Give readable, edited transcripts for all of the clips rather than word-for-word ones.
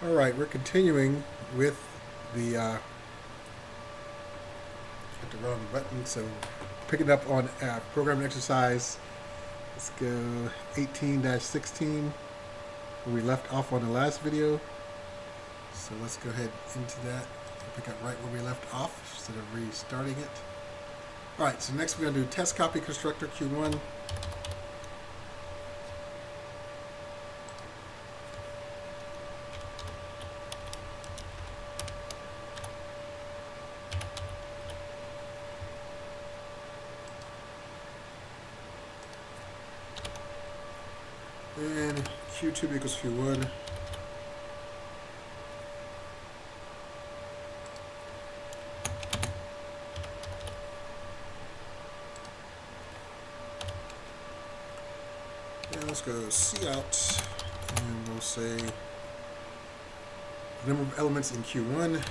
All right, we're continuing with the hit the wrong button. So picking up on programming exercise. Let's go 18-16 where we left off on the last video. So let's go ahead into that and pick up right where we left off instead of restarting it. All right, so next we're going to do test copy constructor Q1. And Q2 equals Q1. And let's go C out, and we'll say the number of elements in Q1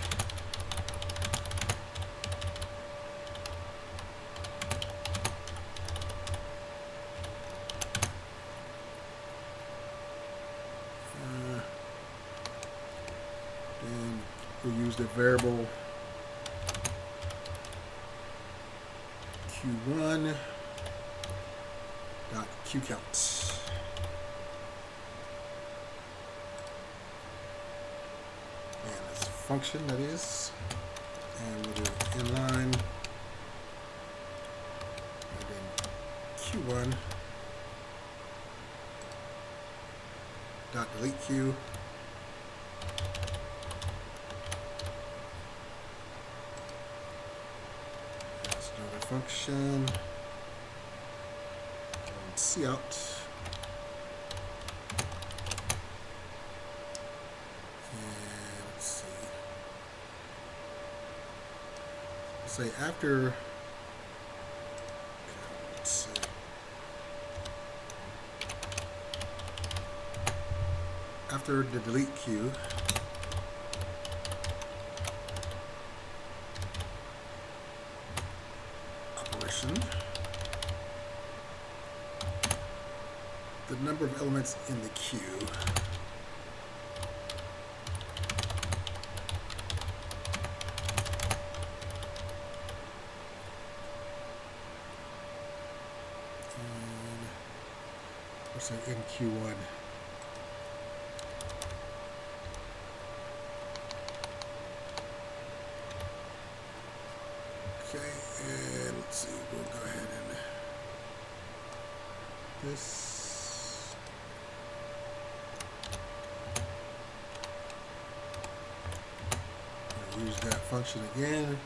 and we'll use the variable Q1 dot QCount. And that's a function, that is. And we'll do inline. And then Q1 dot delete Q. That's another function. And C out. Say after, let's see, after the delete Q, operation, the number of elements in the queue in Q1. Okay, and let's see, we'll go ahead and this. I'll use that function again.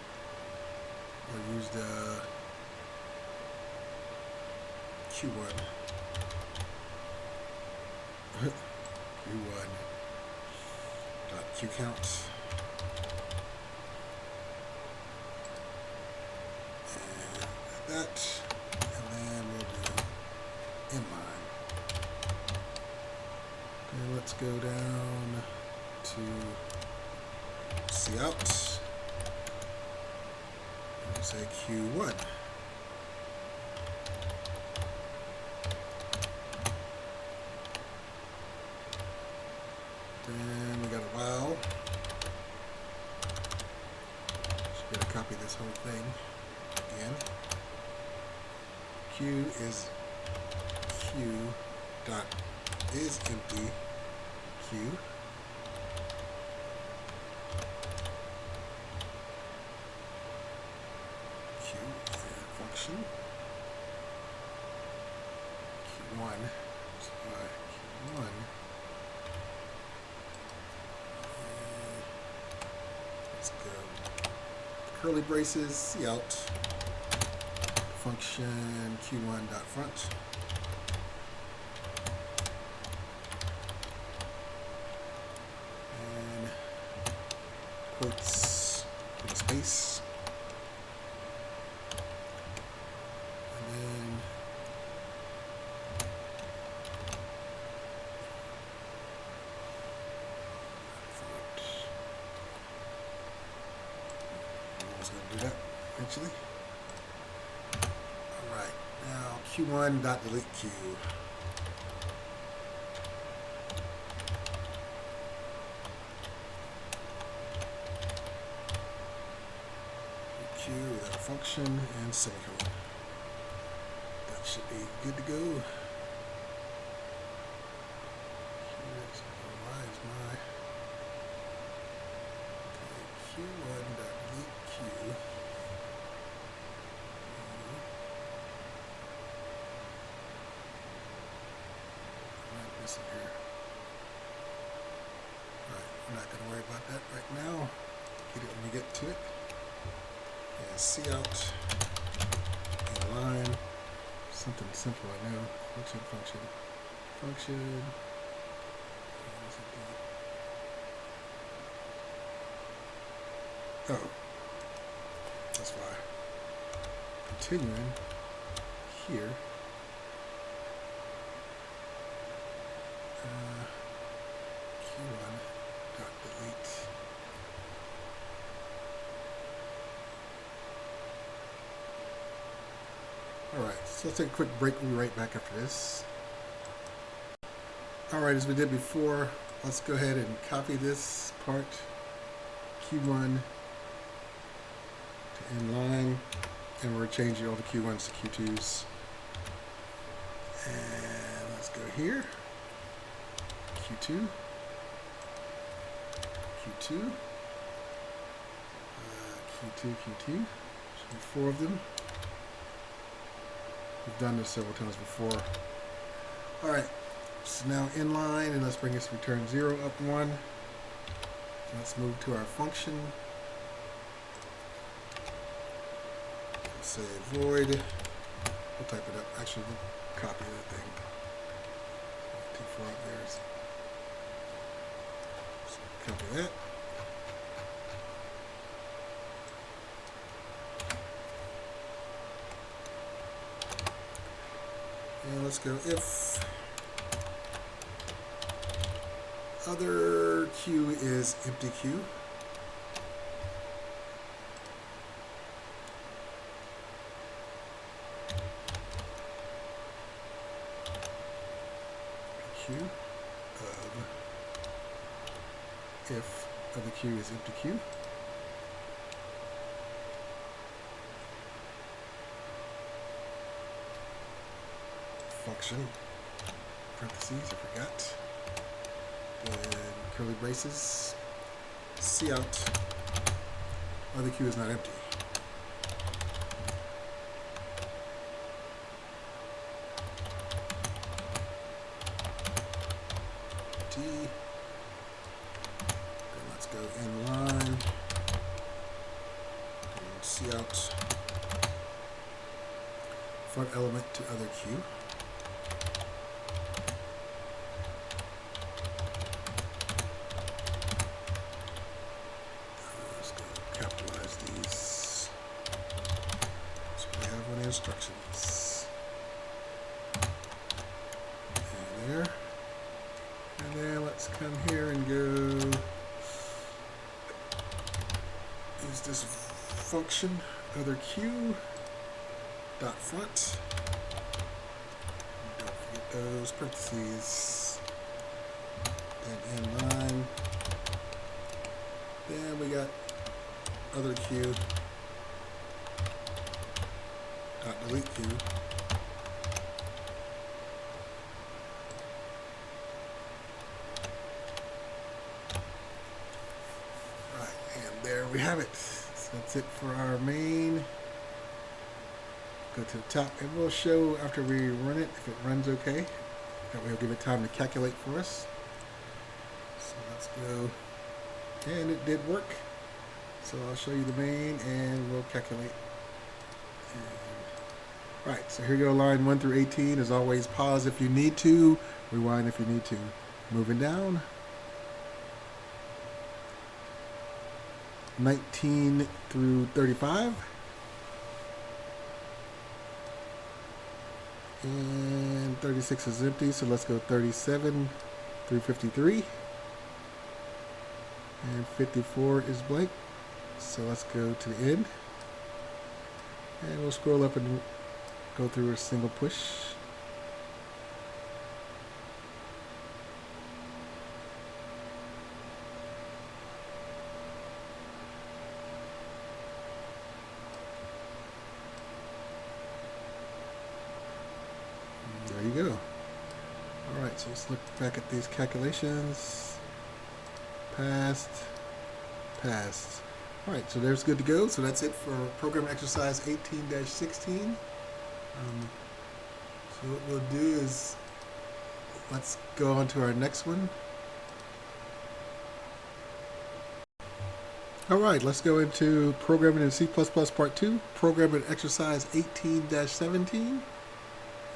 I'll use the Q1. Q1 dot QCount. And that, and then we'll do inline. And let's go down to C out. And we'll say Q1. And we got a while. Just gonna copy this whole thing again. Q is Q dot is empty Q. Q function. Q1. Q1. Let's go curly braces, C out, function Q1 dot front. And quotes with a space. And then do that eventually. Alright, now Q1 dot delete Q. Q without function and semicolon. That should be good to go. Why is my Q1 dot delete Q? Missing here. Alright, we're not going to worry about that right now. Get it when we get to it. And cout inline. Something simple, I know. Function. Oh, that's why. Continuing here. Q1 dot delete. Alright, so let's take a quick break. We'll be right back after this. Alright, as we did before, let's go ahead and copy this part, Q1 to inline, and we're changing all the Q1s to Q2s. And let's go here, Q2, Q2, Q2, should be 4 of them. We've done this several times before. Alright, so now inline, and let's bring this return 0 up 1. Let's move to our function. Let's say void. We'll type it up. Actually, we'll copy that thing. Too far up there. So copy that. And let's go if other Q is empty Q. Q of if other Q is empty Q. Function, parentheses, I forgot, and curly braces, cout, other Q is not empty. T, then let's go inline, and cout, front element to other Q. Instructions. And there. And then let's come here and go. Is this function other Q dot front? Don't forget those parentheses. Then inline. Then we got other Q. Delete Q. Right, and there we have it. So that's it for our main. Go to the top, and we'll show after we run it if it runs okay. That way, we'll give it time to calculate for us. So let's go, and it did work. So I'll show you the main, and we'll calculate. Right, so here you go, line 1 through 18. As always, pause if you need to, rewind if you need to. Moving down. 19 through 35. And 36 is empty, so let's go 37 through 53. And 54 is blank, so let's go to the end. And we'll scroll up and go through a single push. go. All right, so let's look back at these calculations. Passed, passed. All right, so there's good to go. So that's it for program exercise 18-16. So what we'll do is let's go on to our next one. All right, let's go into programming in C++ part 2, programming exercise 18-17.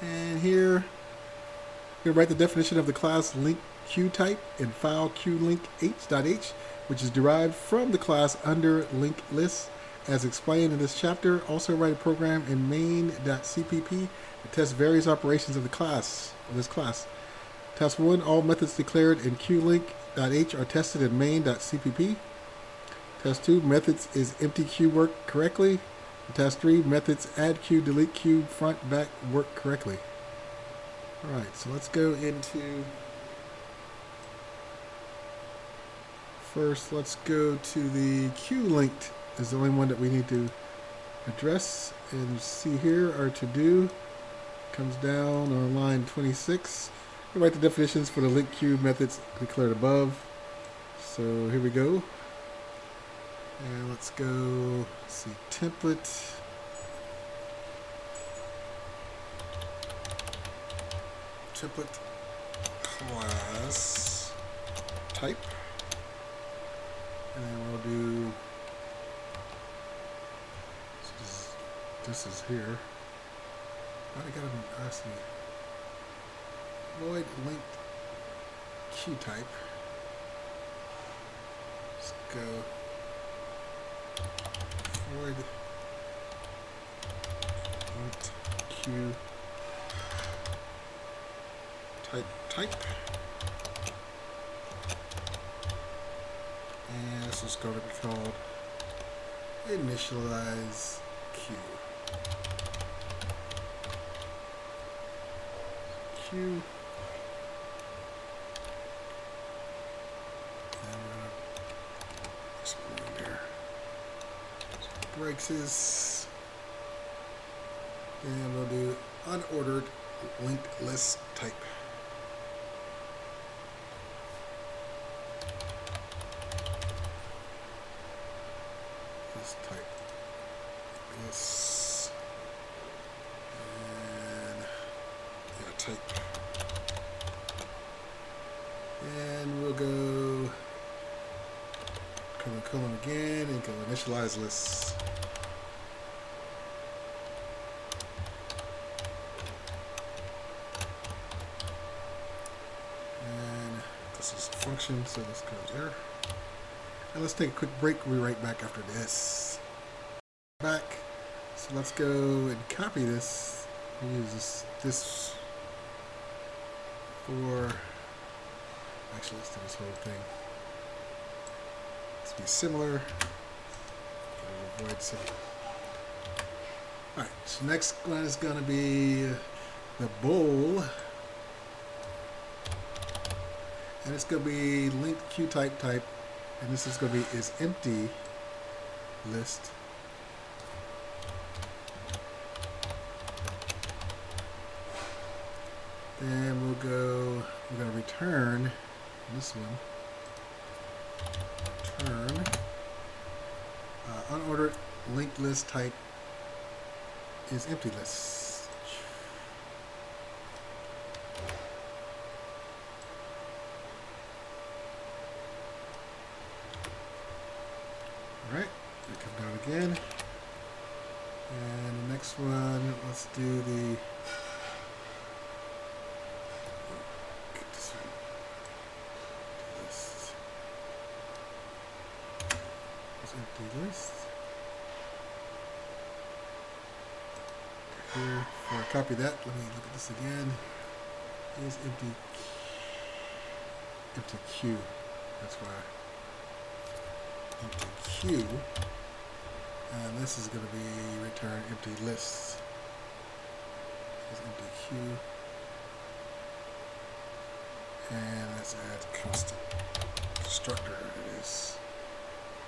And here, I'm going to write the definition of the class link Q type in file QLink_H, which is derived from the class under link list as explained in this chapter. Also write a program in main.cpp to test various operations of this class. Task 1, all methods declared in QLink_H are tested in main.cpp. Task 2, methods is empty queue work correctly. And task 3, methods add queue, delete queue, front, back work correctly. Alright, so let's go into, first let's go to the QLink is the only one that we need to address. And see here, our to do comes down on line 26. We write the definitions for the link queue methods declared above. So here we go. And let's go, let's see, template. Template class type. And then we'll do, so this is here. Why do I gotta ask me? Void linked queue type. Let's go. Void linked queue type, and this is going to be called initialize queue. Queue. And we're going to explain there. Breaks is, and we'll do unordered linked list type. List type. This and yeah, type. And we'll go colon again and go initialize lists. And this is a function, so this goes there. And let's take a quick break. We'll be right back after this. Back. So let's go and copy this. We'll use this for, actually let's do this whole thing. Let's be similar. Avoid similar. Alright, so next one is going to be the bool. And it's going to be linked queue type. And this is going to be is empty list. Then we're going to return this one. Return unordered linked list type is empty list. Alright, we come down again. And the next one, let's do the empty list. Here, before I copy that, let me look at this again. Is empty queue. That's why empty queue. And this is going to be return empty lists. Is empty queue. And let's add constant constructor. It is.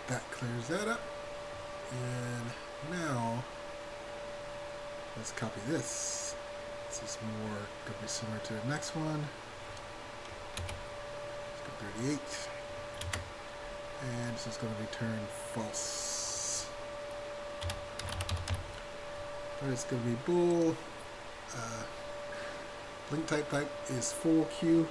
That clears that up. And now let's copy this. This is more going to be similar to the next one. Let's go 38. And this is going to return false. But it's going to be bool. Link type is full Q.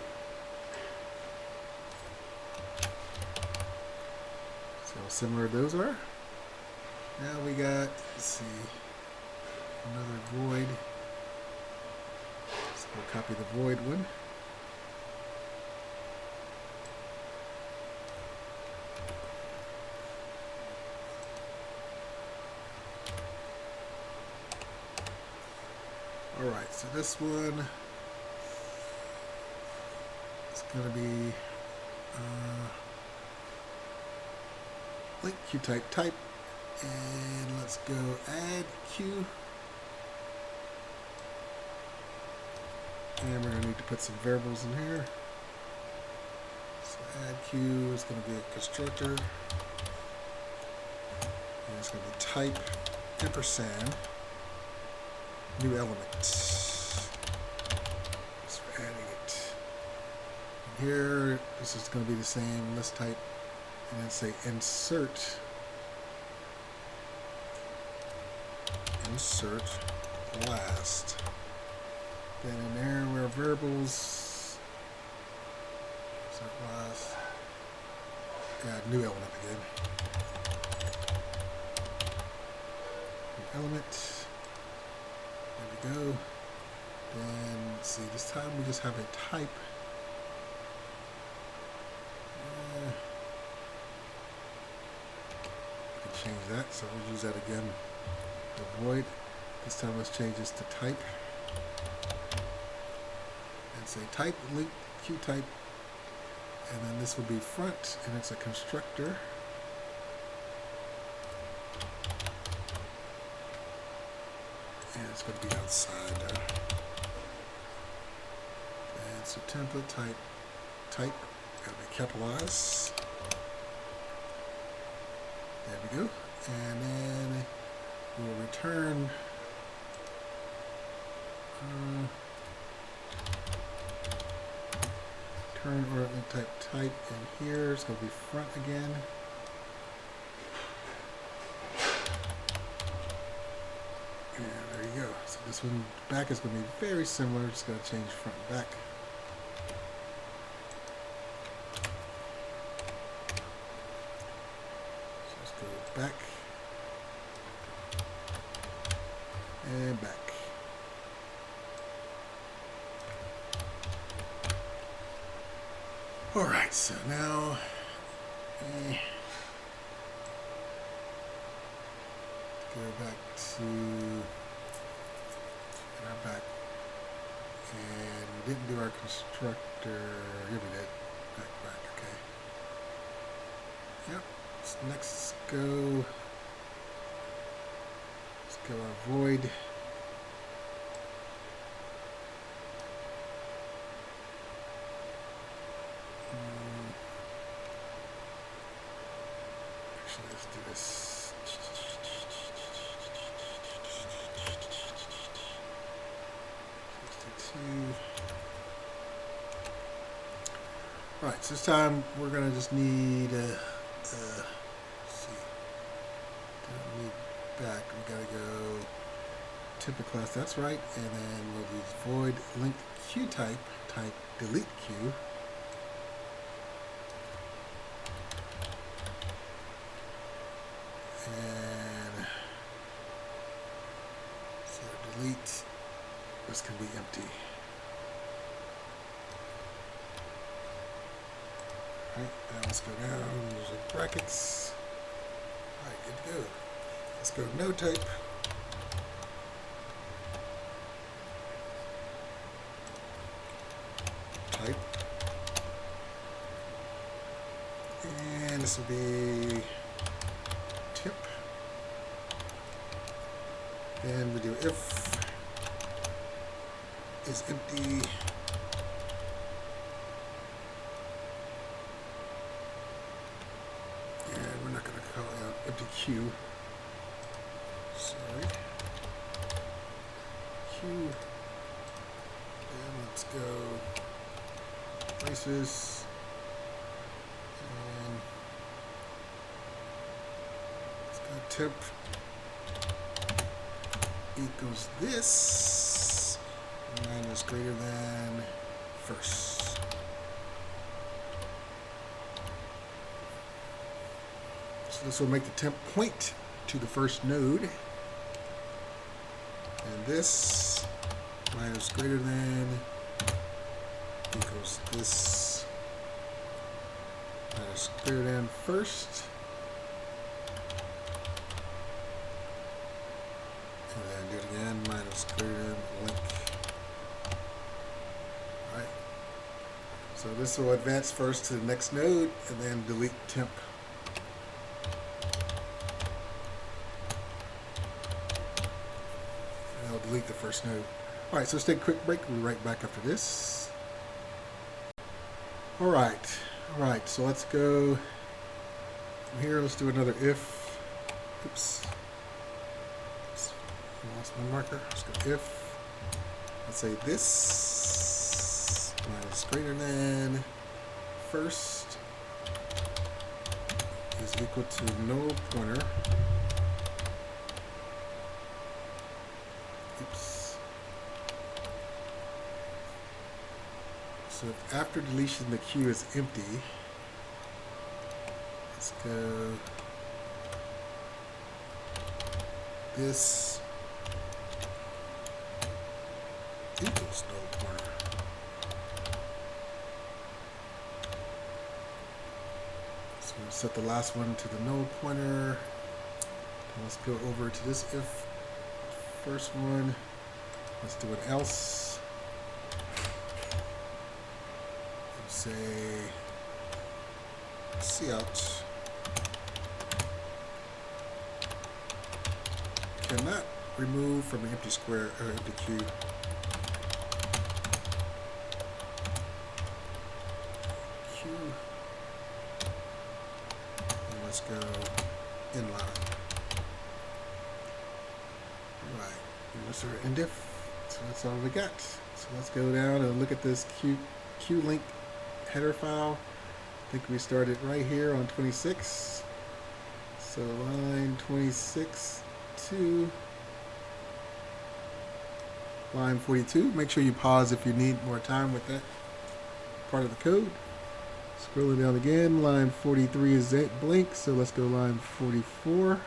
So similar those are. Now we got, let's see, another void. So we'll copy the void one. Alright, so this one is going to be link Q type, and let's go add Q, and we're going to need to put some variables in here. So add Q is going to be a constructor, and it's going to be type ampersand new element. Just for adding it. And here, this is going to be the same list type, and then say insert last. Then in there, where variables, insert last, add new element again. New element. There we go. Then, let's see, this time we just have a type. We can change that, so we'll use that again. The void. This time let's change this to type. And say type, link, Q type. And then this would be front, and it's a constructor. And it's going to be outside there. And so template type, got to be capitalized. There we go. And then we will return return or link type in here. It's going to be front again. And there you go. So this one back is going to be very similar. Just got to change front and back. So let's go back and back. All right. So now. Go back to our back, and we didn't do our constructor. Here we did. Back. Okay. Yep. So next, let's go our void. Actually, let's do this. Alright, so this time we're going to just need, let's see, don't need back, we got to go template class, that's right, and then we'll use void link Q type delete Q. And so delete, this can be empty. Alright, now let's go down, use the brackets. Alright, good to go. Let's go no type. Type. And this will be tip. Then we do if is empty. Empty Q. Sorry. Q. And let's go braces. And let's go temp equals this minus greater than first. So this will make the temp point to the first node. And this minus greater than equals this minus greater than first. And then do it again, minus greater than link. Alright. So this will advance first to the next node and then delete temp. And it'll delete the first node. Alright, so let's take a quick break. We'll be right back after this. Alright, so let's go from here. Let's do another if. Oops. I lost my marker. Let's go if. Let's say this minus greater than first is equal to null pointer. Oops. So if after deletion the queue is empty, let's go this equals null pointer. So we'll set the last one to the null pointer. And let's go over to this if first one. Let's do an else. And say cout cannot remove from an empty square or empty queue. And let's go inline. Alright, what's our indif? So that's all we got. So let's go down and look at this QLink header file. I think we started right here on 26. So line 26 to line 42. Make sure you pause if you need more time with that part of the code. Scrolling down again, line 43 is blank, so let's go line 44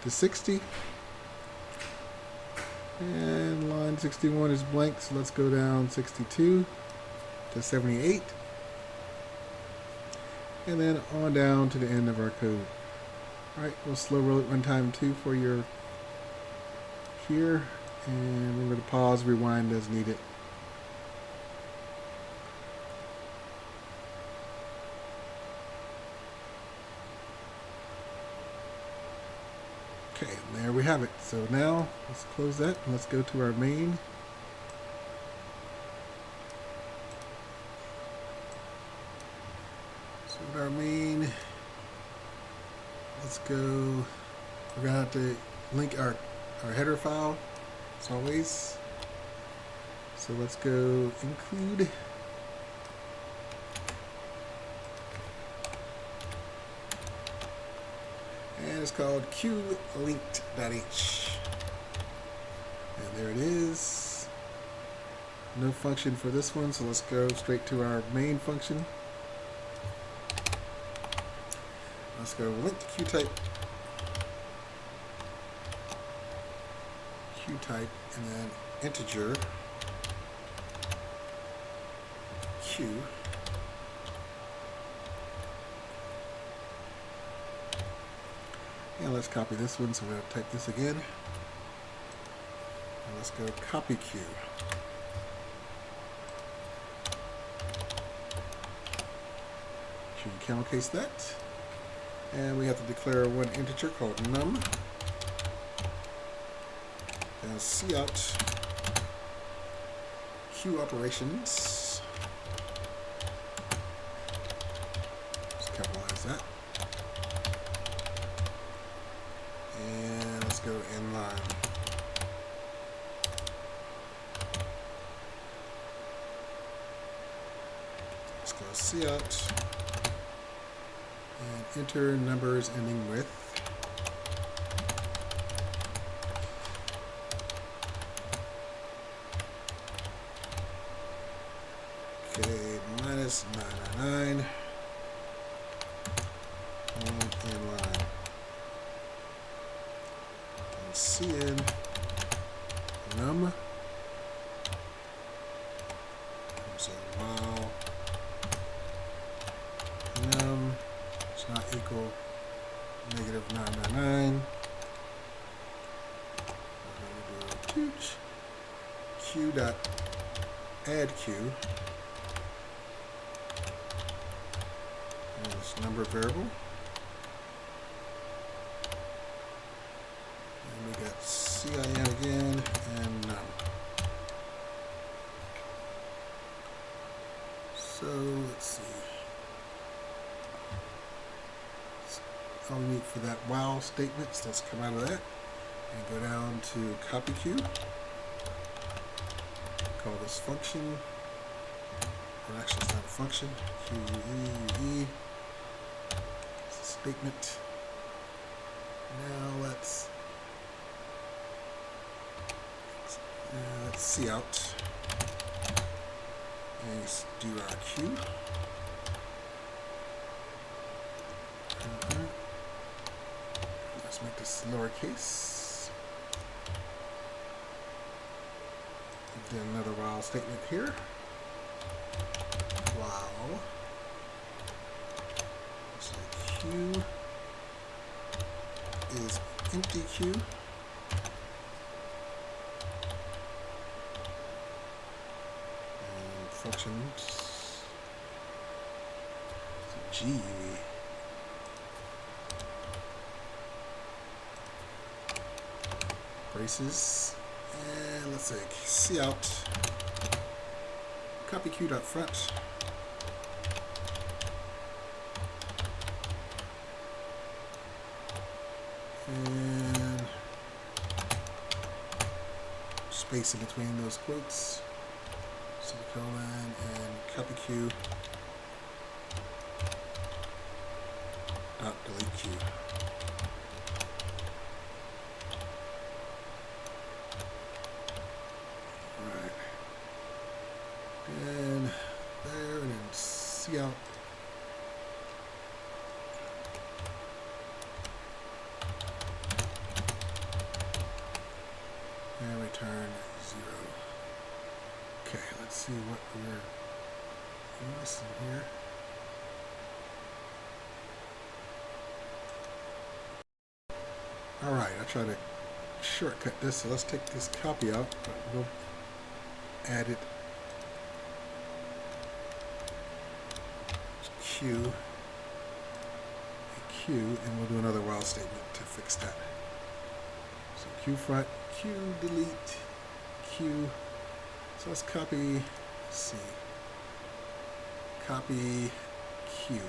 to 60. And line 61 is blank, so let's go down 62 to 78. And then on down to the end of our code. Alright, we'll slow roll it one time too for your here. And remember to pause, rewind as needed. Okay, and there we have it. So now let's close that and let's go to our main. So with our main, let's go. We're gonna have to link our header file as always. So let's go include. And it's called qlinked.h. And there it is. No function for this one, so let's go straight to our main function. Let's go link to qtype. Qtype and then integer q. And let's copy this one, so we'll type this again. And let's go copy Q. Should we camel case that? And we have to declare one integer called num. And cout Q operations. Let's capitalize that. And let's go inline. cout and enter numbers ending with minus 999 and inline and cin num. So while num is not equal negative 999, we're going to do q dot add q, and this number variable, and we got cin again and num. So let's see. All we need for that while statement, so let's come out of that and go down to copy Q. Call this function. Well, actually, it's not a function. QUE. It's a statement. Now let's cout. And let's do our Q. Let's make this lowercase. Then another while statement here. While. So Q is empty Q. Functions GUE. Braces, and let's say cout copy Q dot front, and space in between those quotes. Semicolon and copy Q dot delete Q. Alright. And there, and then cout. And return 0. Okay, let's see what we're missing here. Alright, I try to shortcut this, so let's take this copy out, but we'll add it Q, and we'll do another while statement to fix that. So Q front, Q delete, Q. So let's copy C. Copy Q.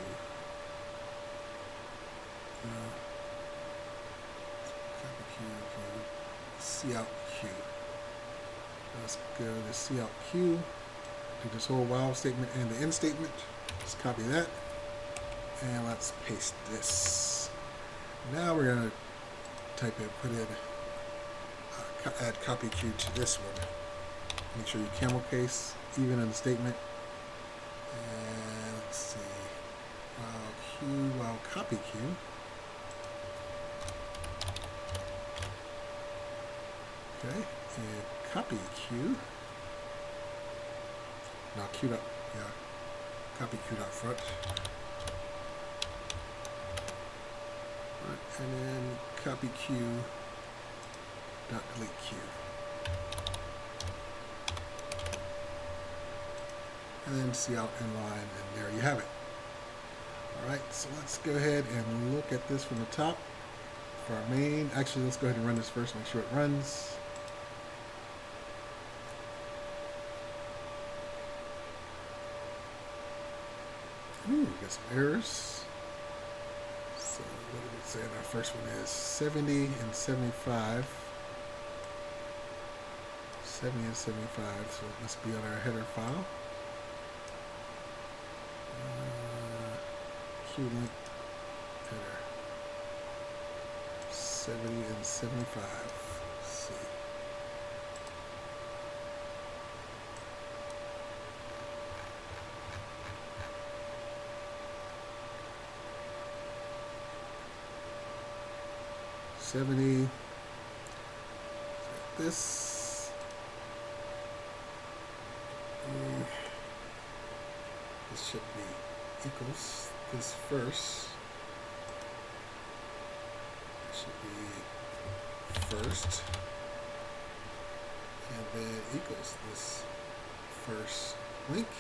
Copy Q, cout Q. Let's go to cout Q. Do this whole while statement and the end statement. Let's copy that. And let's paste this. Now we're going to put in, add copy Q to this one. Make sure you camel case even in the statement. And let's see. While copy Q. Okay, and copy Q. Now Q dot, copy Q dot front. Right, and then copy Q dot delete Q. And then cout inline, and there you have it. Alright, so let's go ahead and look at this from the top for our main. Actually, let's go ahead and run this first, make sure it runs. Ooh, got some errors. So what did it say? Our first one is 70 and 75. 70 and 75, so it must be on our header file. Q link header. 70 and 75. Let's see. This. This should be equals this first. Should be first, and then equals this first link,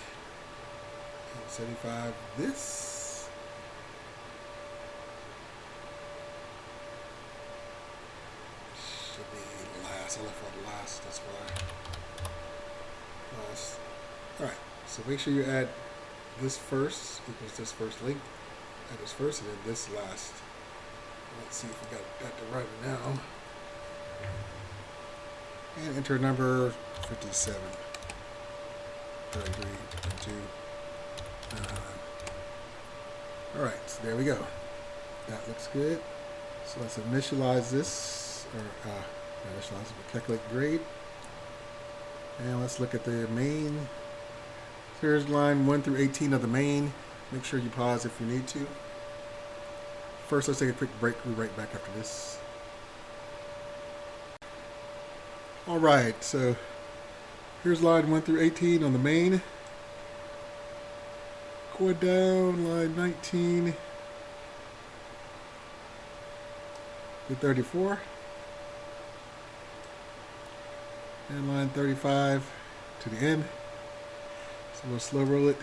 and 75 this. Should be last. I left out last, that's why. Last. Alright, so make sure you add this first equals this first link. Add this first and then this last. Let's see if we got the right one now. And enter number 57. 33, 22. Alright, so there we go. That looks good. So let's initialize this, or initialize it, calculate grade. And let's look at the main. Here's line 1 through 18 of the main. Make sure you pause if you need to. First, let's take a quick break. We'll be right back after this. All right, so here's line 1 through 18 on the main. Going down line 19 to 34. And line 35 to the end. So we'll slow roll it.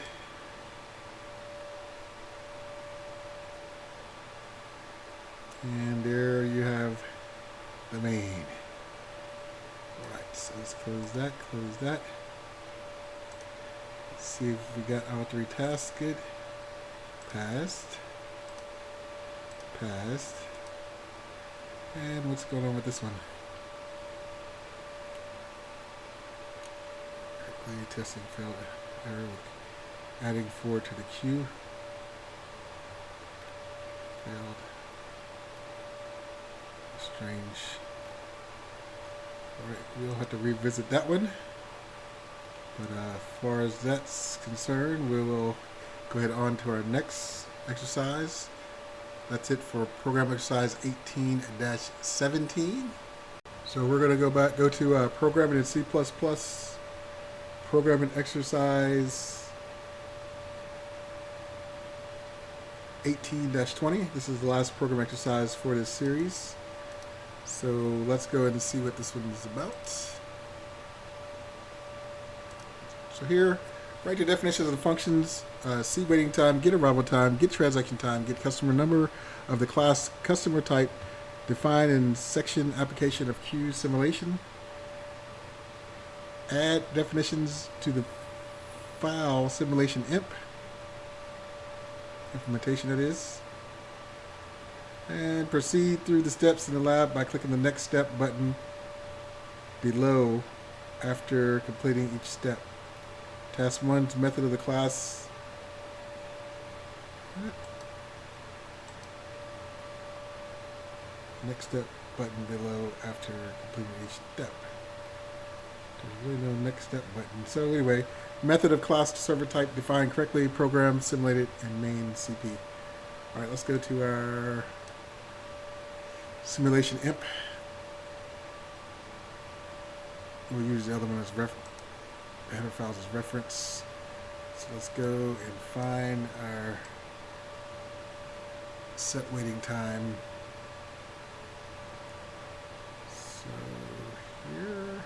And there you have the main. Alright, so let's close that, close that. Let's see if we got our 3 tasks good. Passed. Passed. And what's going on with this one? Correctly testing failed error with adding 4 to the queue. Failed. Strange. Alright, we'll have to revisit that one. But as far as that's concerned, we will go ahead on to our next exercise. That's it for program exercise 18-17. So we're going to go to programming in C++, programming exercise 18-20. This is the last program exercise for this series. So let's go ahead and see what this one is about. So here, write your definitions of the functions, see waiting time, get arrival time, get transaction time, get customer number of the class customer type, define in section application of queue simulation, add definitions to the file simulation imp, implementation that is, and proceed through the steps in the lab by clicking the next step button below after completing each step. Task 1's method of the class. Next step button below after completing each step. There's really no next step button. So anyway, method of class server type defined correctly, program simulated in main CP. Alright, let's go to our simulation imp. We'll use the other one as header files as reference. So let's go and find our set waiting time. So here.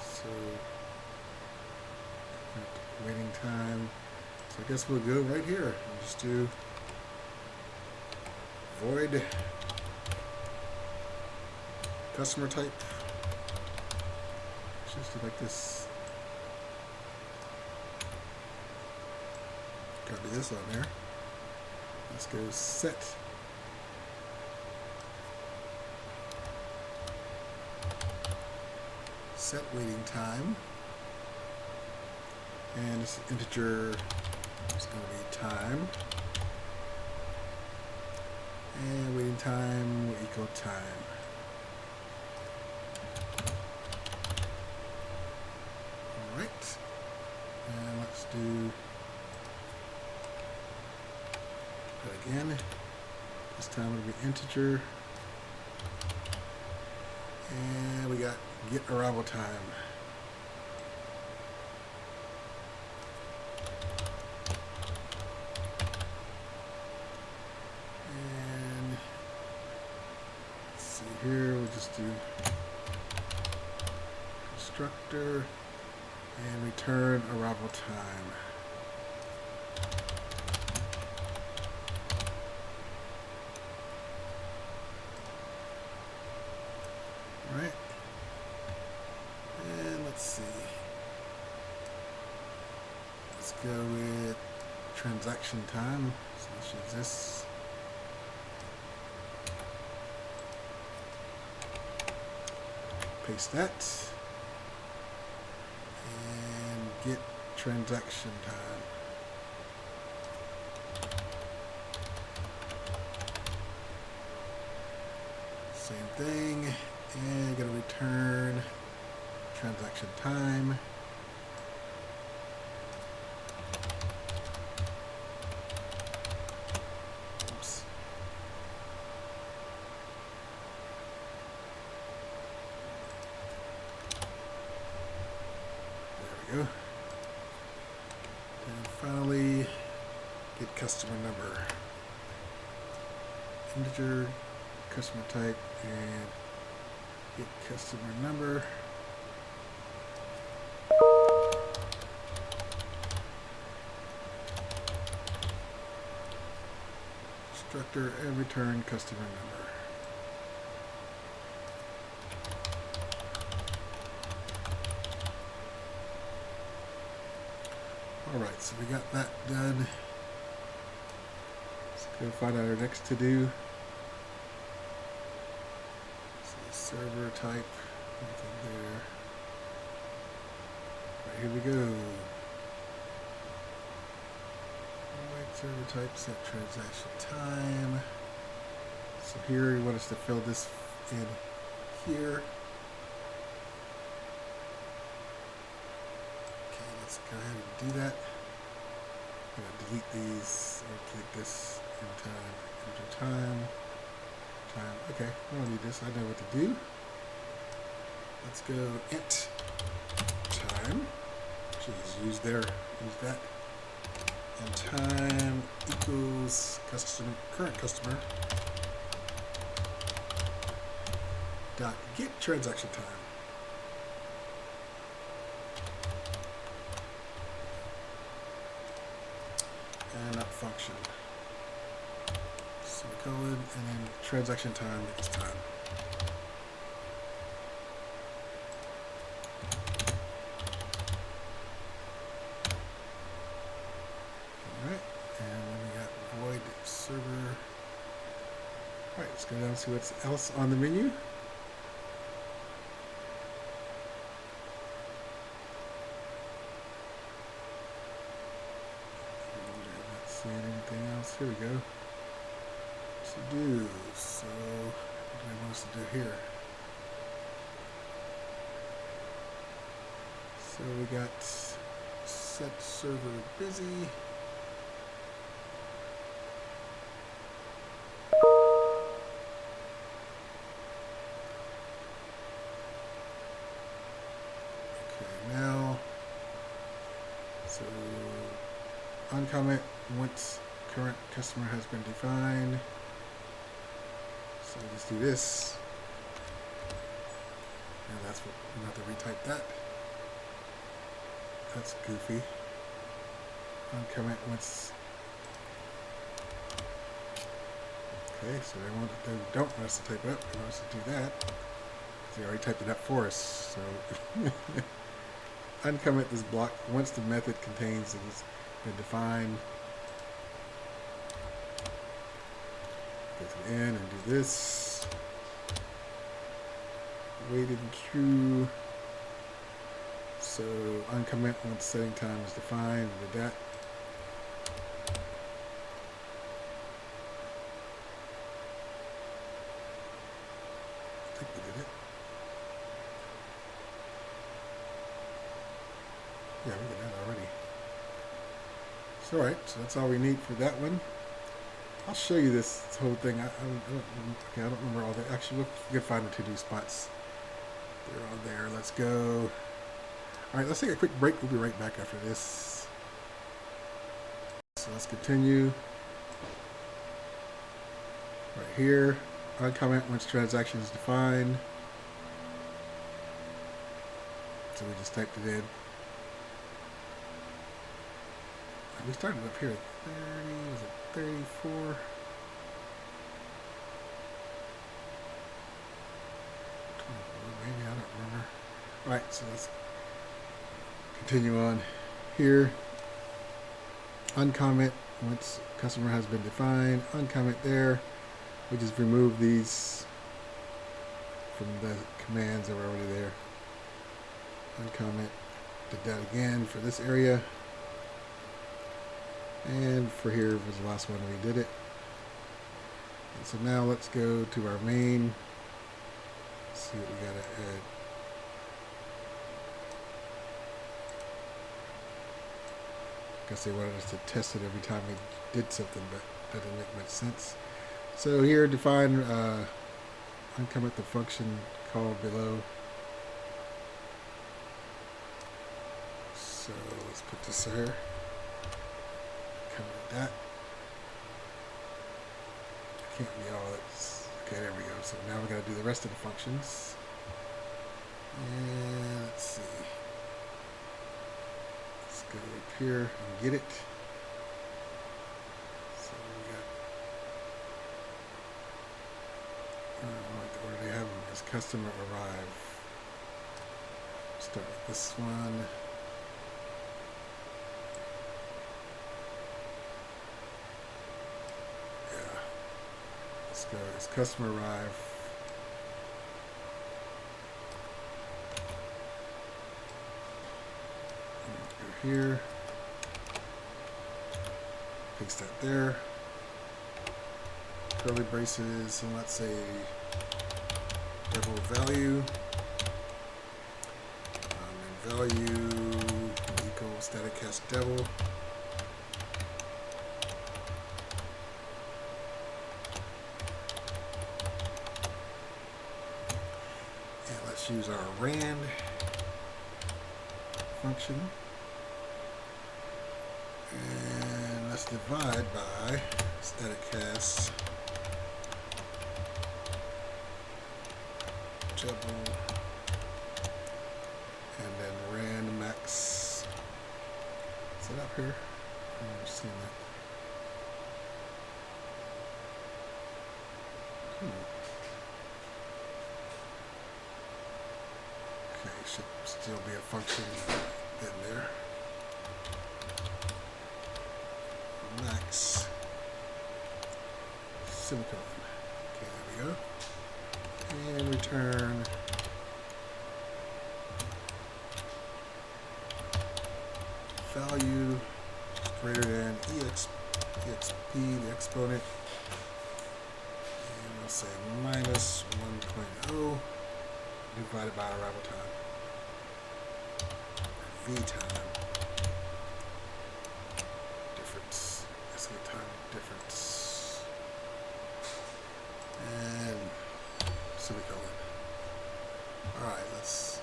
So waiting time. So I guess we'll go right here and just do void customer type. Just do like this. Copy this on there. Let's go set waiting time And this integer is going to be time. And waiting time will equal time. Alright. And let's do that again. This time it'll be integer. And we got get arrival time. And let's see here, we'll just do constructor and return arrival time. Right. And let's see. Let's go with transaction time. So let's use this. Paste that. And get transaction time. Same thing. And you're going to return transaction time. Oops. There we go. And finally, get customer number. Integer, customer type, and get customer number. Constructor and return customer number. Alright, so we got that done. Let's go find out our next to do. Server type, anything there. Right, here we go. Alright, server type, set transaction time. So here you want us to fill this in here. Okay, let's go ahead and do that. I'm going to delete these and click this in time, enter time. Okay, I don't need this. I know what to do. Let's go int time. Jeez, use that. And time equals current customer dot get transaction time. And not function. Semicolon, and then transaction time is time. Alright, and then we got void server. Alright, let's go down and see what's else on the menu. I'm not seeing anything else. Here we go. To do. So what do I want us to do here? So we got set server busy. Okay, now so uncomment once current customer has been defined. So let's do this. And that's what we have to retype that. That's goofy. Uncomment once. Okay, so they don't want us to type it up. They want us to do that. They already typed it up for us. So uncomment this block once the method contains it has been defined. Go to the end and do this. Waiting queue. So uncomment once setting time is defined. We did that. I think we did it. Yeah, we did that already. So, alright, so that's all we need for that one. I'll show you this whole thing. I don't remember all the. Actually, we can find the to-do spots. They're all there. Let's go. All right, let's take a quick break. We'll be right back after this. So let's continue. Right here, uncomment once transaction is defined. So we just typed it in. We started up here at 30, was it 34? 24, maybe, I don't remember. All right, so let's continue on here. Uncomment once customer has been defined. Uncomment there. We just remove these from the commands that were already there. Uncomment. Did that again for this area. And for here was the last one we did it. And so now let's go to our main. See what we gotta add. I guess they wanted us to test it every time we did something, but that didn't make much sense. So here, define uncomment the function called below. So let's put this here. Comment that. Can't be all that's okay. There we go. So now we got to do the rest of the functions. And let's see. Let's go up here and get it. So we got. I don't like the order they have them as customer arrive. Start with this one. Go as customer arrive. Go here. Paste that there. Curly braces, and let's say double value. And value equals static cast double. Use our rand function, and let's divide by static cast double, and then rand max. Is it up here? I'm not seeing that. Okay, should still be a function in there. Max semicolon. Okay, there we go. And return value greater than exp, the exponent. And we'll say minus 1.0 divided by arrival time. V time difference. That's the time difference. And semicolon. Alright, let's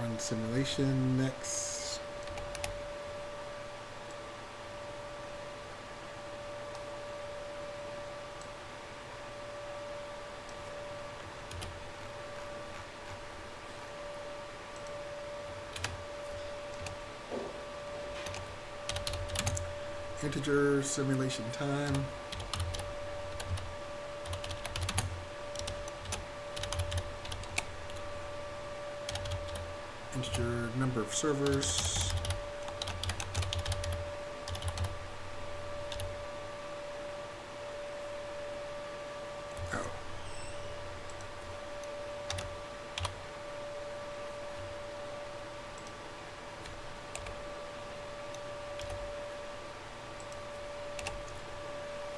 run simulation next. Integer simulation time. Integer number of servers. Oh.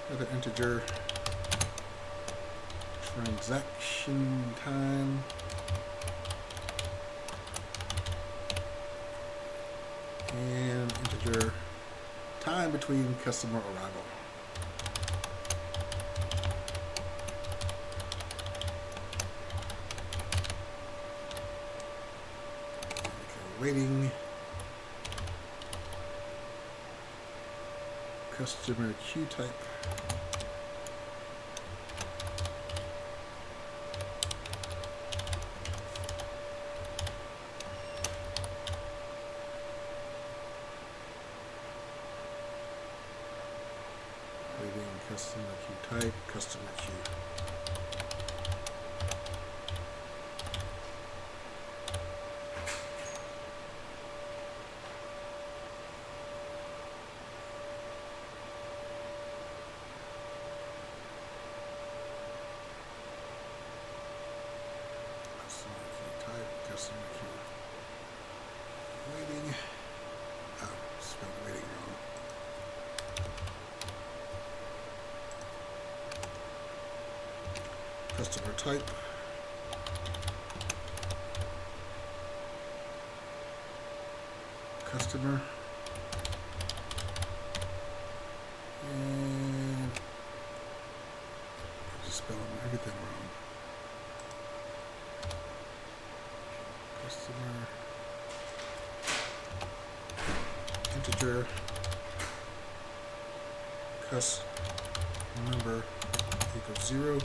another integer, transaction time, and integer time between customer arrival. Okay, waiting. Customer queue type. Waiting customer queue type, customer queue. Customer queue type, customer queue. Waiting. Oh, spelled waiting wrong. Customer type. Customer. And I'm just spelling everything wrong. Customer. Integer. Cus number equals 0.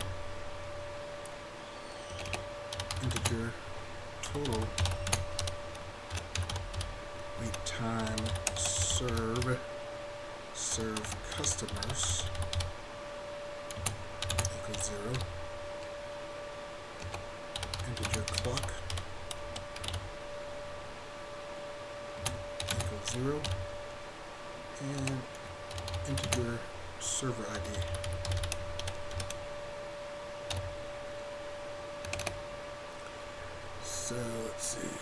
Integer total wait time serve customers equals 0. Integer clock equals 0. And integer server ID. So let's see.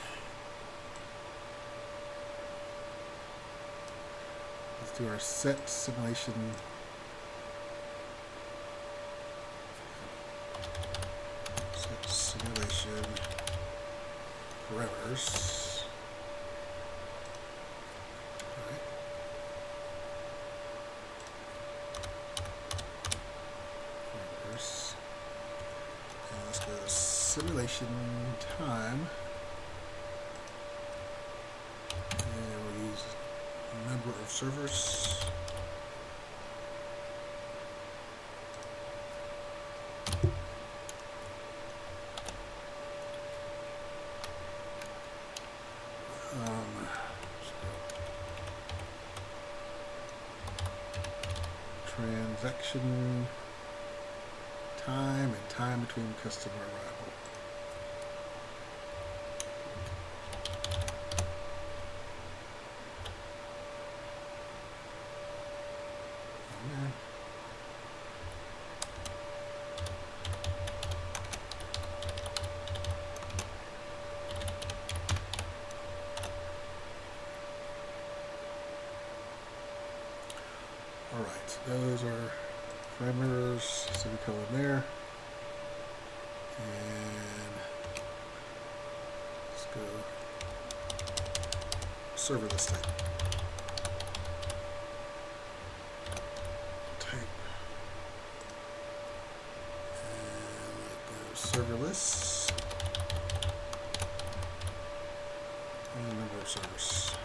Let's do our set simulation. Set simulation parameters. All right. Parameters. And let's go to simulation time, and we'll use number of servers. Transaction time and time between customer arrival. All right, those are parameters, semicolon there. And let's go serverless type. And let go serverless. And number of servers.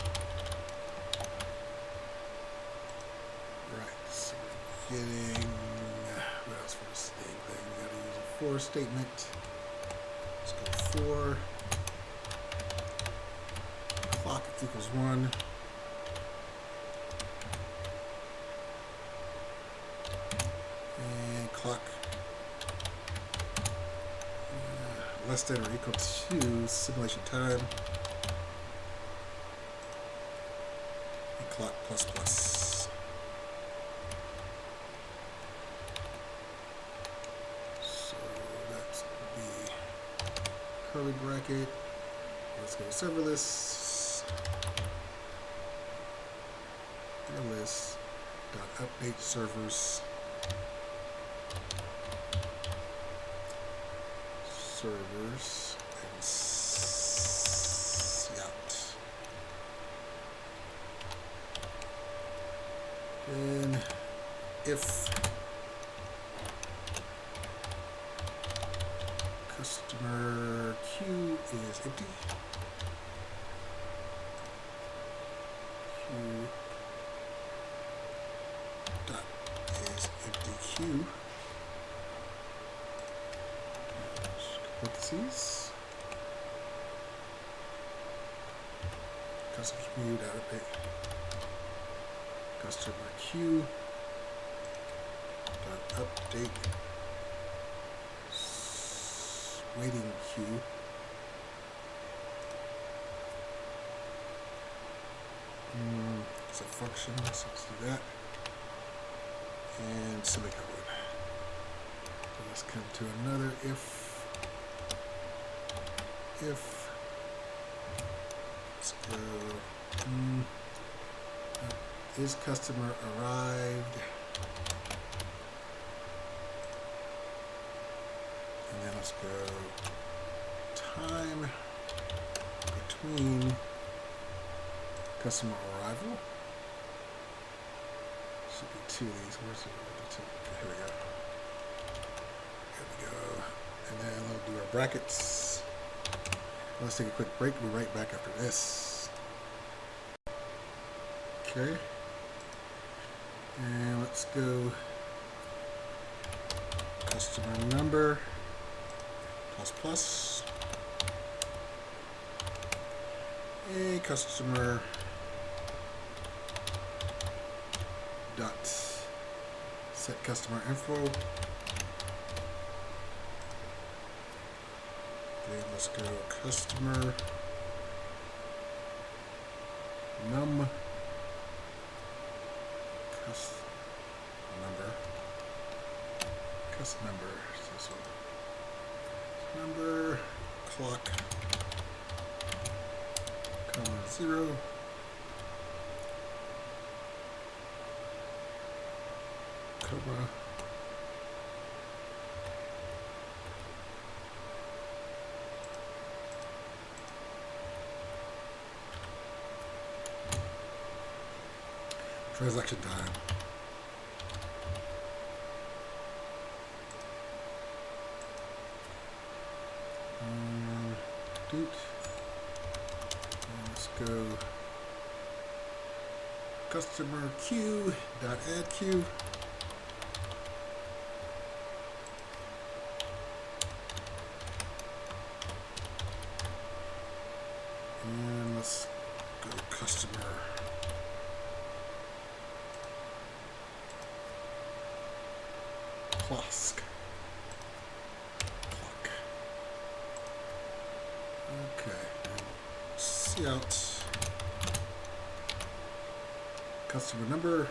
Right, so we're getting, what else for the state thing? We gotta use a for statement. Let's go for clock equals 1. And clock less than or equal to simulation time. And clock plus plus. So that's the curly bracket. Let's go serverless. Serverless dot update servers servers and Cout. Then if customer queue is empty, queue dot is empty queue, parentheses, customer queue dot update, customer queue dot update waiting queue it's a function, so let's do that, and semicolon. So let's come to another if let's go is customer arrived, and then let's go time between customer arrival. Should be two of these. Where's the two? Okay, here we go. Here we go. And then we'll do our brackets. Let's take a quick break. We'll be right back after this. Okay. And let's go customer number plus a customer dot set customer info. Then let's go customer number this one. Number clock, comma 0, comma transaction time. Let's go customer queue dot add queue. And let's go customer clock. Okay. Cout customer number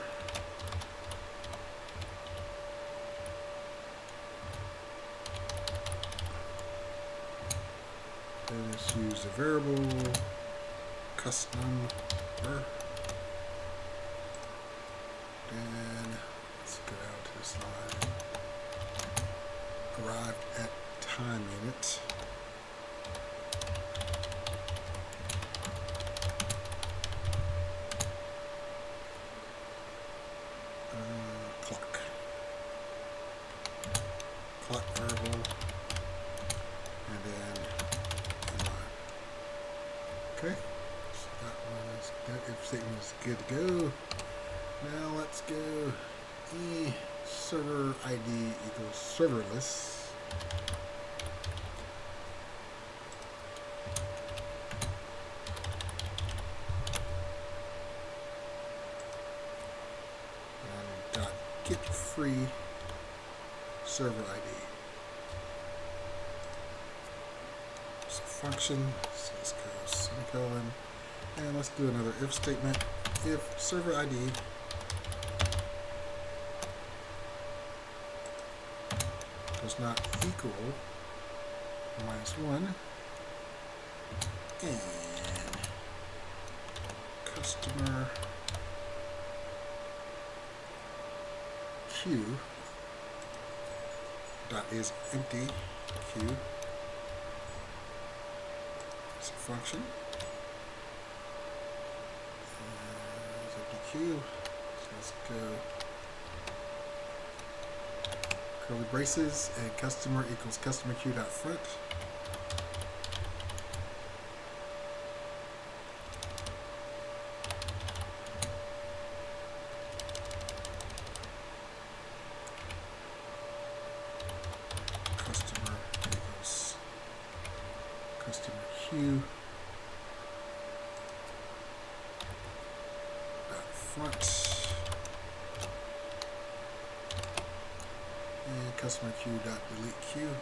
then let's use the variable custom number. Then let's go down to this line. Arrived at time unit. Clock variable, and then okay, so that one is good. If statement is good to go. Now let's go server ID equals serverless. And dot get free server ID. It's a function, so let's go semicolon, and let's do another if statement. If server ID does not equal -1, and customer queue dot is empty queue. It's a function. It's empty queue. So let's go curly braces and customer equals customer queue dot front. Customer equals customer queue dot front and customer queue dot delete queue.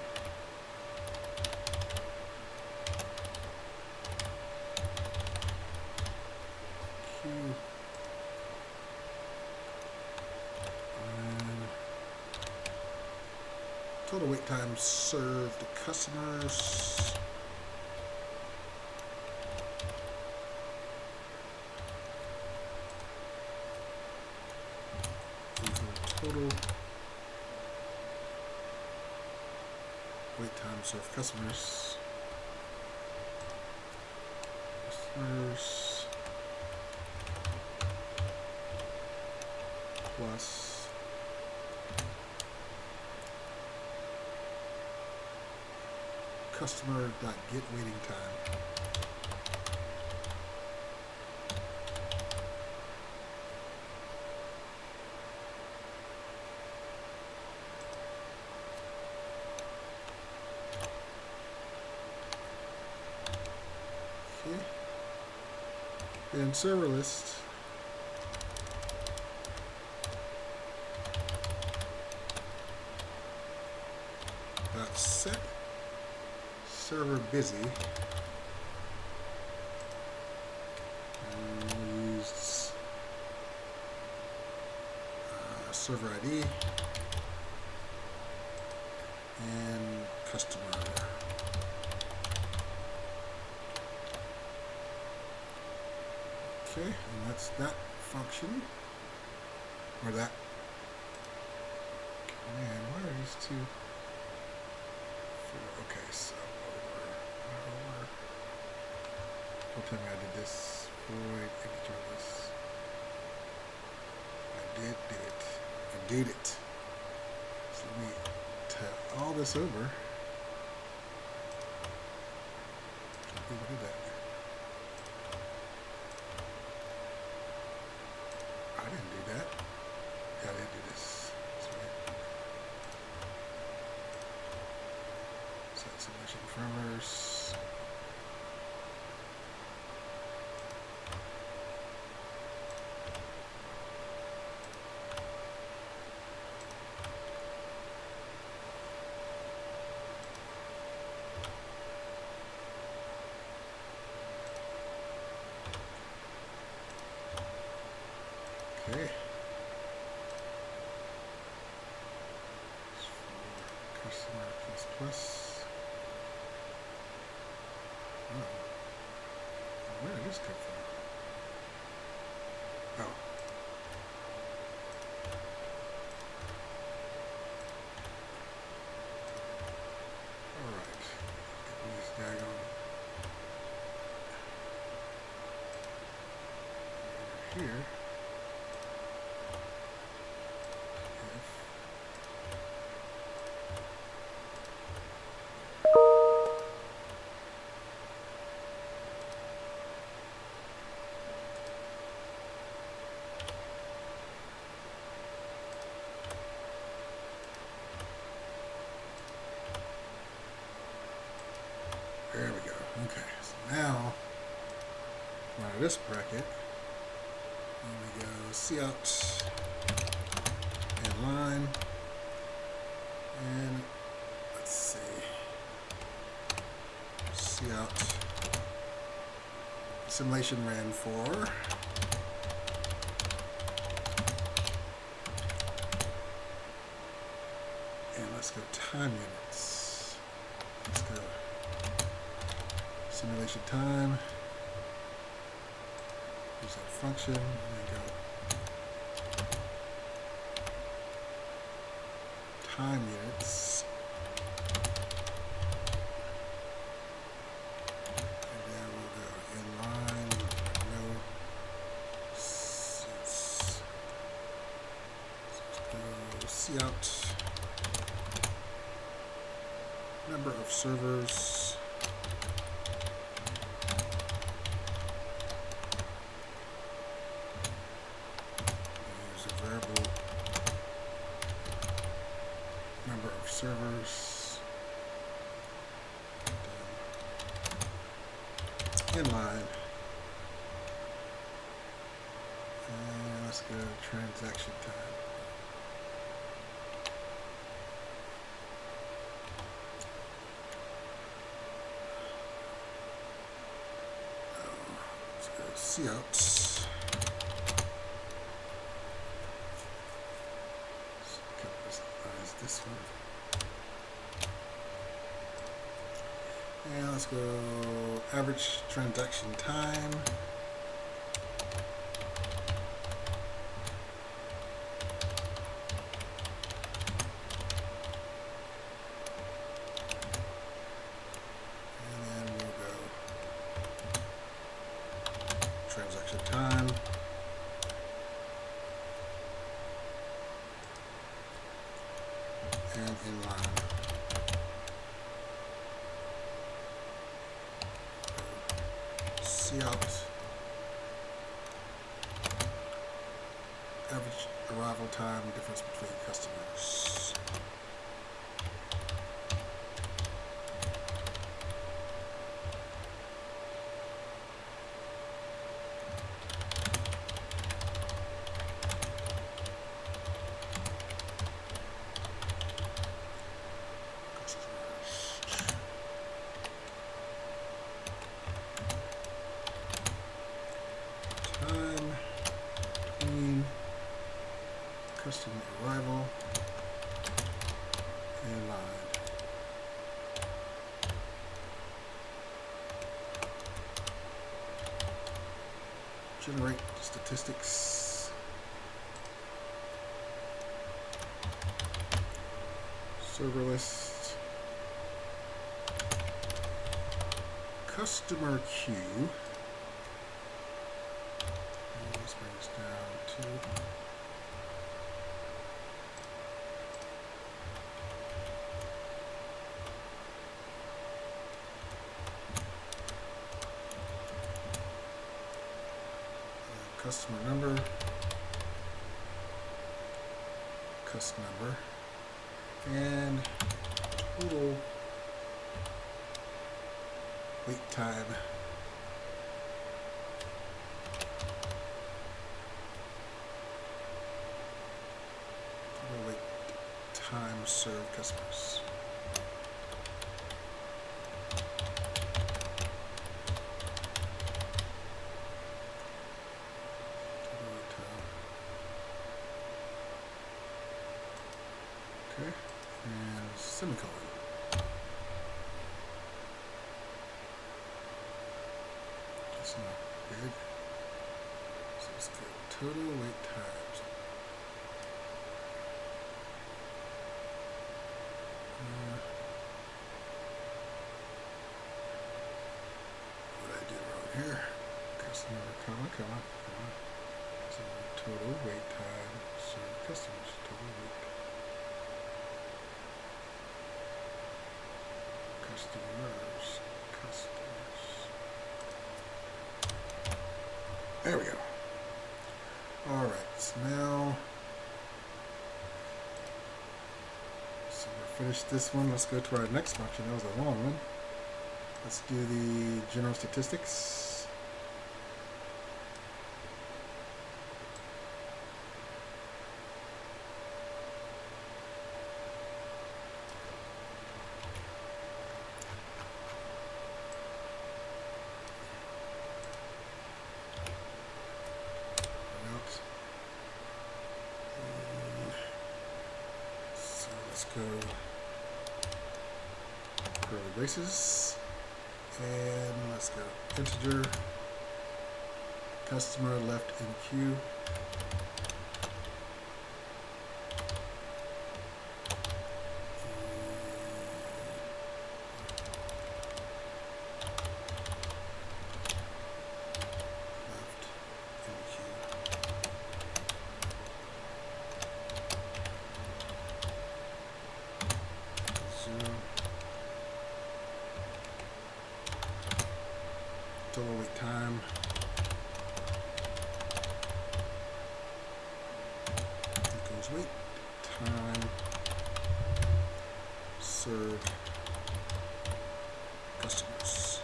Queue. And total wait time served to customers. Total wait time served customers. Customers plus customer dot get waiting time. Okay. Then server list. Dot set server busy. And we used server ID and customer. Okay, and that's that function, or that. Man, why are these two? Okay, so over. Don't tell me I did this. Void integer list. I did it. I did it. So let me tap all this over. Who did that? I didn't do that. Yeah, I didn't do this. That's right. Set submission parameters. Okay. Customer plus plus. Oh. Where did this come from? Oh. Alright. Get these daggone over here. There we go. Okay, so now, come out of this bracket, and we go cout and line, and let's see, cout simulation ran for, and let's go time units. Let's go simulation time. Use that function, and then go time units. cout number of servers. Use a variable number of servers. Inline. And let's go to transaction time. Let's go to cout. Capitalize this one. And let's go average transaction time. And then we'll go transaction time. And inline. Cout. Average arrival time difference between customers. Time between customer arrival and line. Generate statistics. Server list. Customer queue. This brings down to customer number, customer number, and total wait time. Total wait time served customers. Okay, and semicolon. That's not big. So let's go total wait times. What did I do wrong here? Customer, comma. So total wait time, serve customers, total wait. Customers. There we go. Alright, so now, so we're finished this one. Let's go to our next function. That was a long one. Let's do the general statistics. Go curly braces, and let's go integer customer left in queue. time served customers.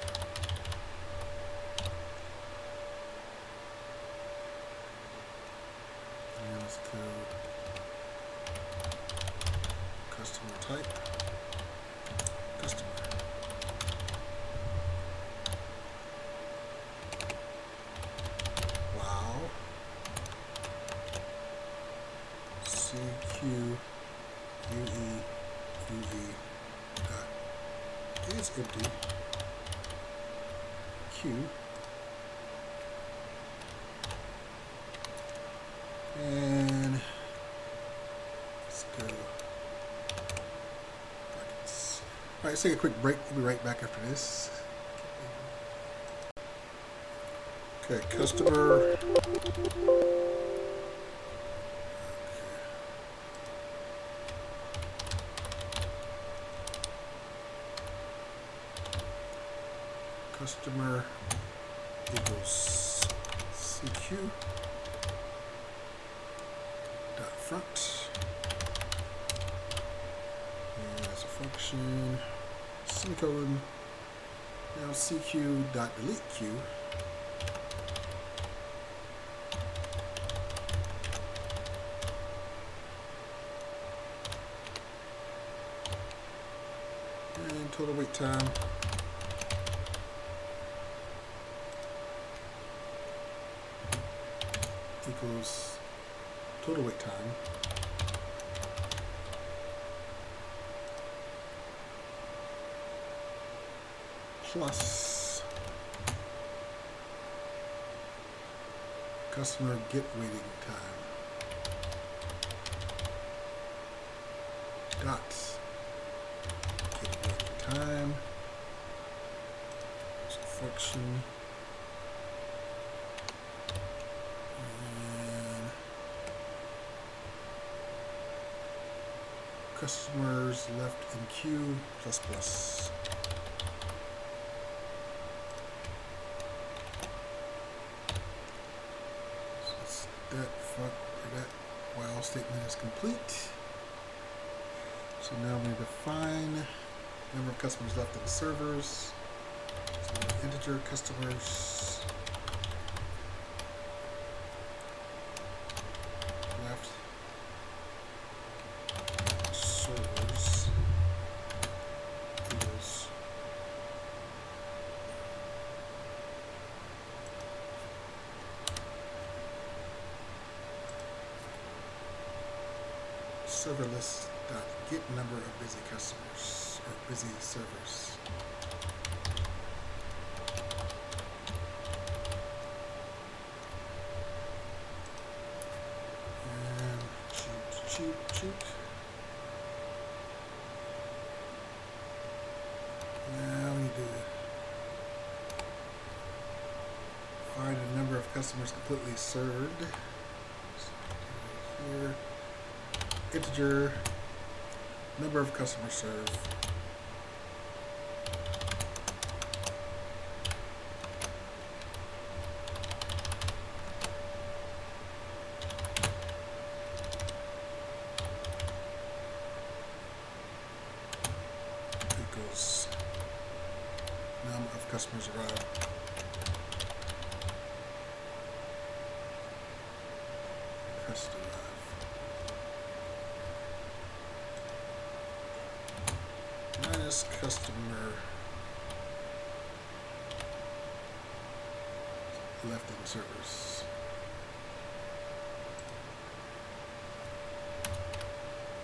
And let's go customer type, customer. Wow. CQUE dot is empty. Q. And let's go. Brackets. All right, let's take a quick break. We'll be right back after this. Okay, customer. Customer equals CQ dot front, and that's a function, semicolon. Now CQ dot delete Q, and total wait time equals total wait time plus customer get waiting time dot get waiting time. It's a function. Customers left in queue plus plus. So that while statement is complete. So now we define number of customers left in the servers. So integer customers left. Servers equals serverless dot get number of busy customers or busy servers. And shoot. Now we need to find the number of customers completely served. So here, integer number of customers served equals number of customers arrived. Customer minus customer left in servers.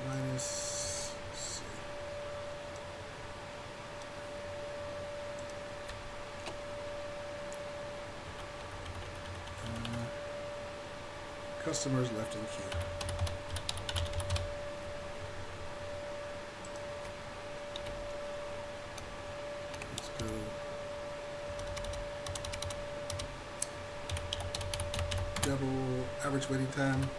Minus, let's see. Customers left in queue. Let's go. Double average waiting time.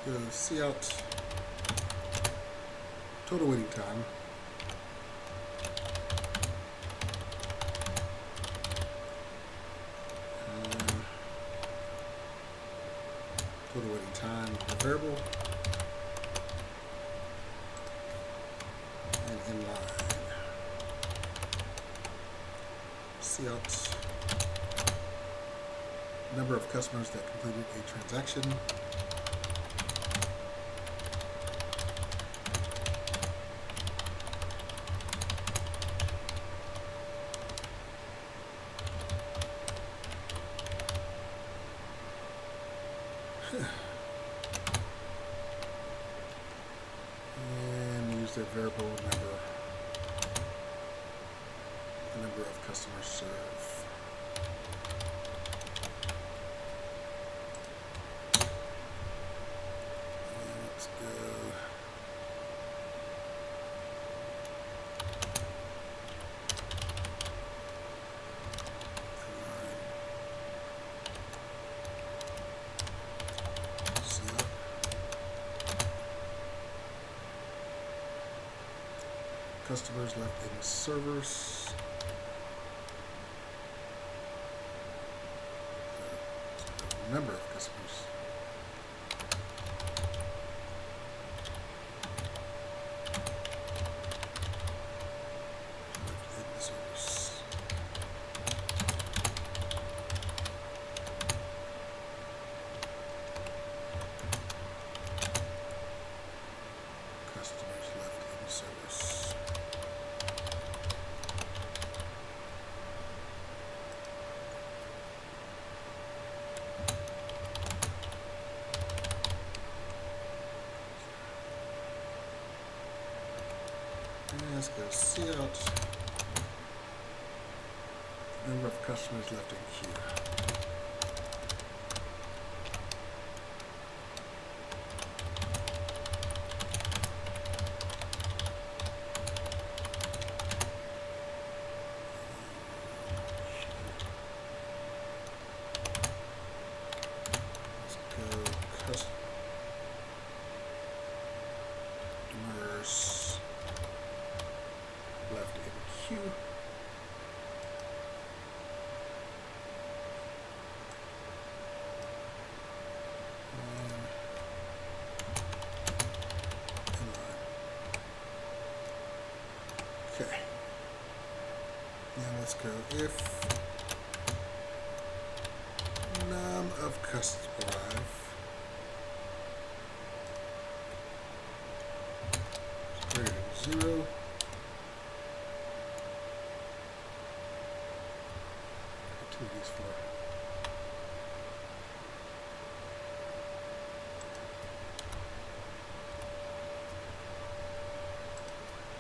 Go see out Total waiting time. Total waiting time, the variable. And inline. Cout. Number of customers that completed a transaction. And use the variable number. The number of customers served. Let's go. Customers left in servers. Number of customers. Left in servers. Customers left in servers. Let's go cout. Number of customers left in queue. Let's go customers left in queue. Okay. Now let's go if num of customers is greater than 0. Activities for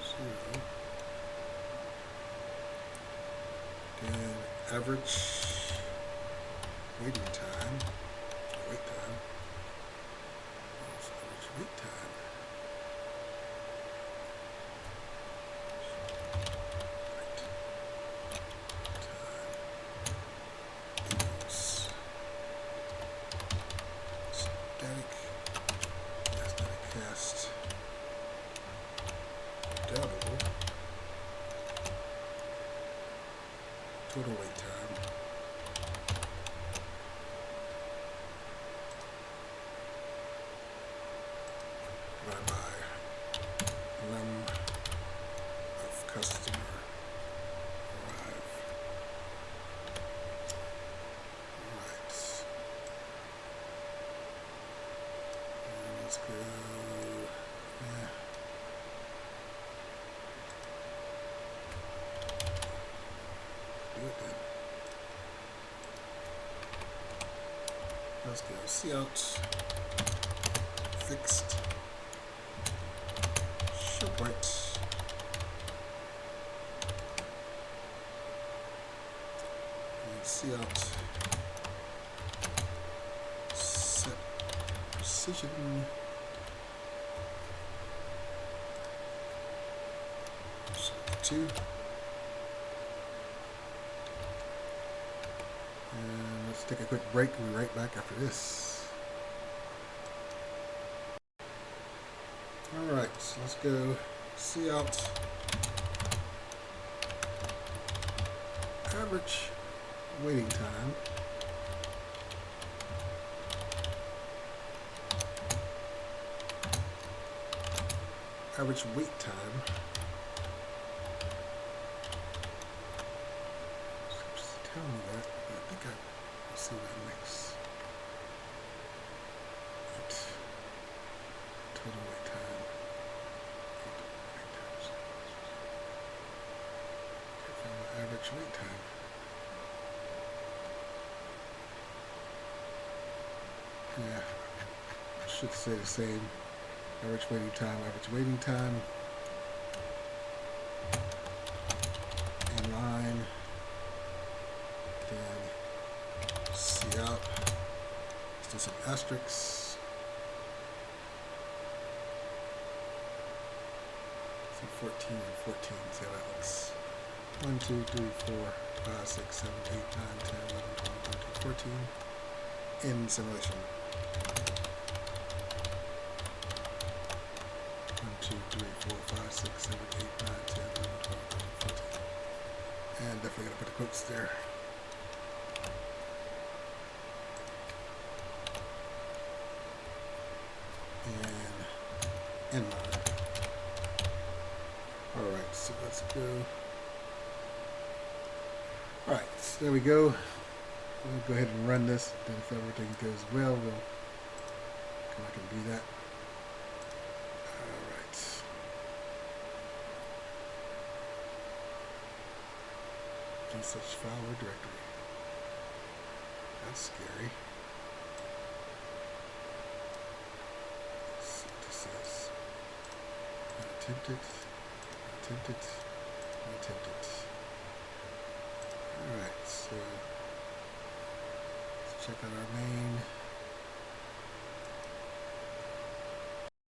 0. Then average waiting time. Wait time. What's average wait time? Cast double total wait time divided by num of customer arrive. Right. And let's go. Yeah. Do it then. Let's go cout fixed show point and cout set precision 2. And let's take a quick break and be right back after this. Alright, so let's go see out average waiting time. Average wait time. Just tell me that. I think I'll see that next. Right. Total wait time. Can't find my average wait time. Yeah, I should say the same. Average waiting time, average waiting time. In line. Then see out. Let's do some asterisks. So 14 and 14. See how that looks. 1, 2, 3, 4, 5, 6, 7, 8, 9, 10, 11, 12, 13, 14. In simulation. 1, 2, 3, 4, 5, 6, 7, 8, 9, 10, 11, 12, 13, 14. And definitely gonna put the quotes there. And end line. Alright, so let's go. Alright, so there we go. We'll go ahead and run this. Then if everything goes well, we'll come back and do that. Such file or directory. That's scary. Let's see what this says. Attempted. Alright, so let's check out our main.